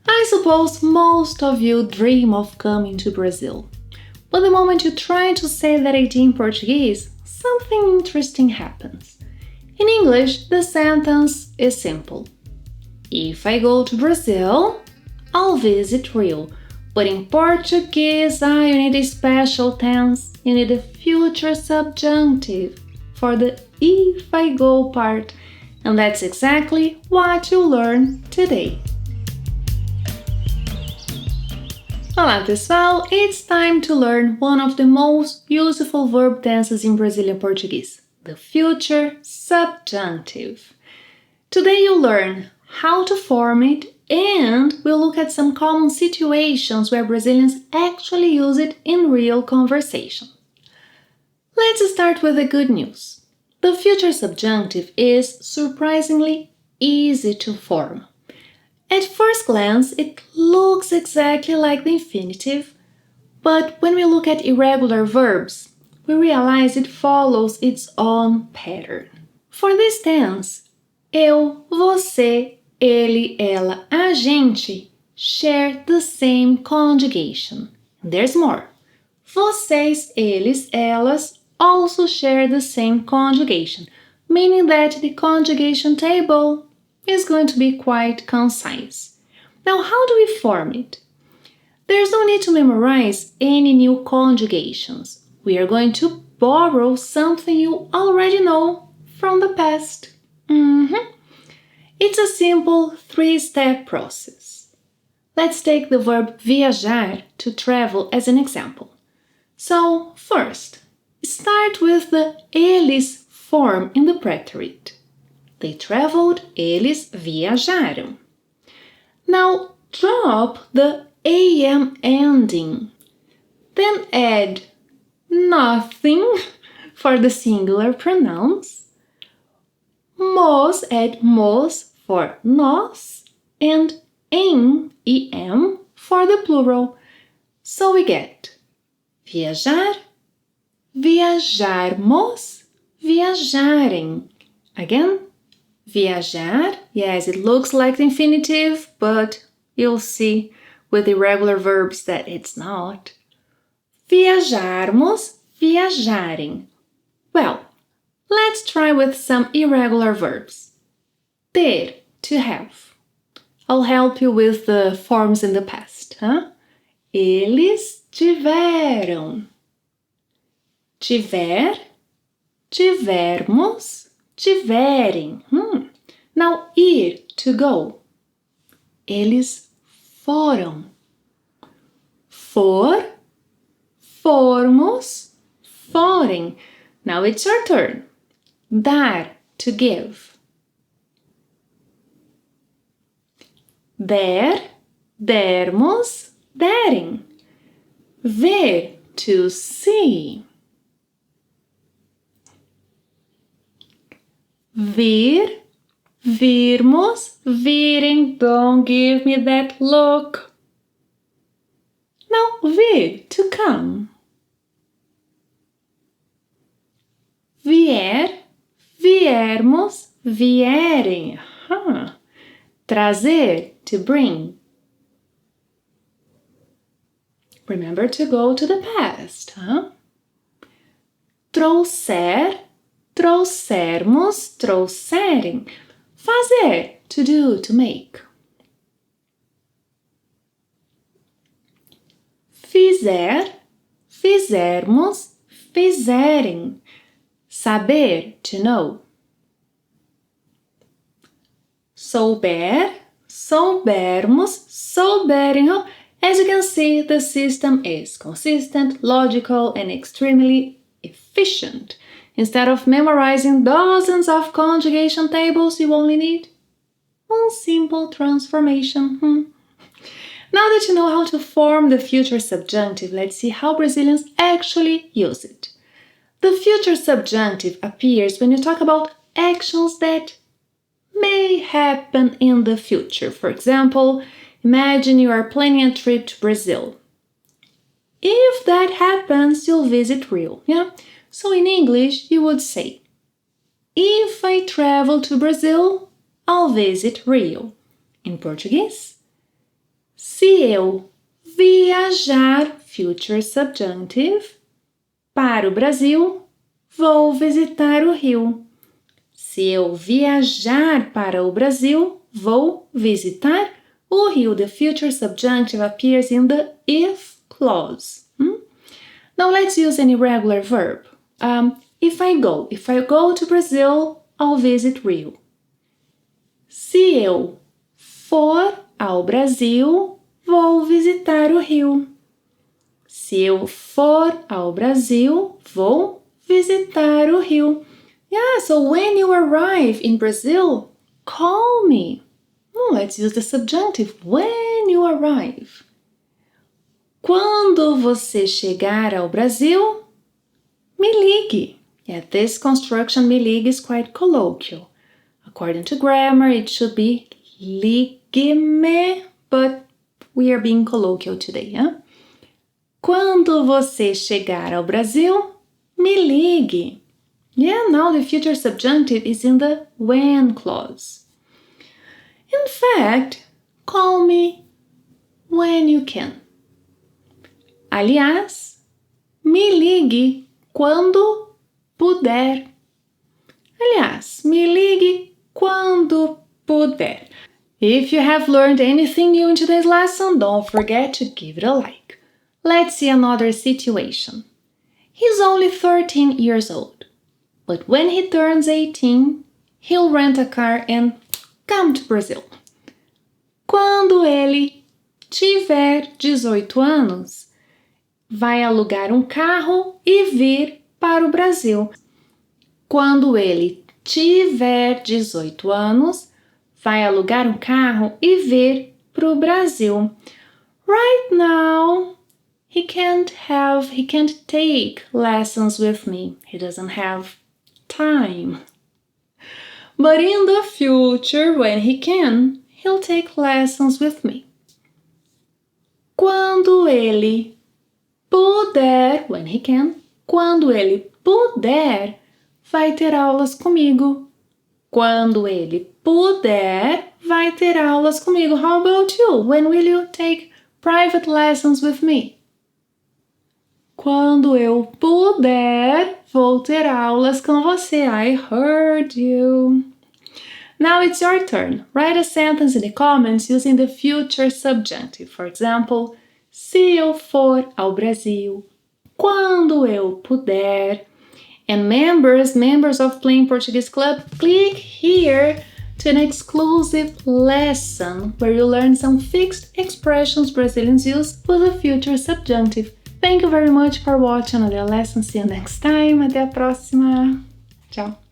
I suppose most of you dream of coming to Brazil. But the moment you try to say that idea in Portuguese, something interesting happens. In English, the sentence is simple. If I go to Brazil, I'll visit Rio. But in Portuguese, you need a special tense. You need a future subjunctive for the if I go part. And that's exactly what you'll learn today. Olá pessoal, it's time to learn one of the most useful verb tenses in Brazilian Portuguese, the future subjunctive. Today you'll learn how to form it and we'll look at some common situations where Brazilians actually use it in real conversation. Let's start with the good news. The future subjunctive is surprisingly easy to form. At first glance, it looks exactly like the infinitive, but when we look at irregular verbs, we realize it follows its own pattern. For this tense, eu, você, ele, ela, a gente share the same conjugation. There's more. Vocês, eles, elas also share the same conjugation, meaning that the conjugation table is going to be quite concise. Now, how do we form it? There's no need to memorize any new conjugations. We are going to borrow something you already know from the past. It's a simple three-step process. Let's take the verb viajar, to travel, as an example. So, first, start with the eles form in the preterite. They traveled, eles viajaram. Now drop the am ending. Then add nothing for the singular pronouns. Mos, add mos for nós. And em for the plural. So we get viajar, viajarmos, viajarem. Again, viajar, yes, it looks like the infinitive, but you'll see with irregular verbs that it's not. Viajarmos, viajarem. Well, let's try with some irregular verbs. Ter, to have. I'll help you with the forms in the past. Eles tiveram. Tiver, tivermos, tiverem. Now, ir, to go. Eles foram. For, formos, forem. Now it's your turn. Dar, to give. Der, dermos, derem. Ver, to see. Vir, virmos, virem. Don't give me that look. Now, vir, to come. Vier, viermos, vierem. Trazer, to bring. Remember to go to the past. Trouxer, trouxermos, trouxerem. Fazer, to do, to make. Fizer, fizermos, fizerem. Saber, to know. Souber, soubermos, souberem. As you can see, the system is consistent, logical, and extremely efficient. Instead of memorizing dozens of conjugation tables, you only need one simple transformation. Now that you know how to form the future subjunctive, let's see how Brazilians actually use it. The future subjunctive appears when you talk about actions that may happen in the future. For example, imagine you are planning a trip to Brazil. If that happens, you'll visit Rio. So in English, you would say, if I travel to Brazil, I'll visit Rio. In Portuguese, Se eu viajar, future subjunctive, para o Brasil, vou visitar o Rio. Se eu viajar para o Brasil, vou visitar o Rio. The future subjunctive appears in the if clause. Now let's use an irregular verb. If I go to Brazil, I'll visit Rio. Se eu for ao Brasil, vou visitar o Rio. Se eu for ao Brasil, vou visitar o Rio. Yeah, so when you arrive in Brazil, call me. Let's use the subjunctive. When you arrive. Quando você chegar ao Brasil, me ligue. Yeah, this construction, me ligue, is quite colloquial. According to grammar, it should be ligue-me, but we are being colloquial today, yeah? Quando você chegar ao Brasil, me ligue. Yeah, now the future subjunctive is in the when clause. In fact, call me when you can. Aliás, me ligue quando puder. Aliás, me ligue quando puder. If you have learned anything new in today's lesson, don't forget to give it a like. Let's see another situation. He's only 13 years old, but when he turns 18, he'll rent a car and come to Brazil. Quando ele tiver 18 anos, vai alugar um carro e vir para o Brasil. Quando ele tiver 18 anos, vai alugar um carro e vir para o Brasil. Right now, he can't take lessons with me. He doesn't have time. But in the future, when he can, he'll take lessons with me. Quando ele puder, when he can, quando ele puder, vai ter aulas comigo. Quando ele puder, vai ter aulas comigo. How about you? When will you take private lessons with me? Quando eu puder, vou ter aulas com você. I heard you. Now it's your turn. Write a sentence in the comments using the future subjunctive. For example, se eu for ao Brasil, quando eu puder. And members of Plain Portuguese Club, click here to an exclusive lesson where you learn some fixed expressions Brazilians use with the future subjunctive. Thank you very much for watching another lesson. See you next time. Até a próxima. Tchau.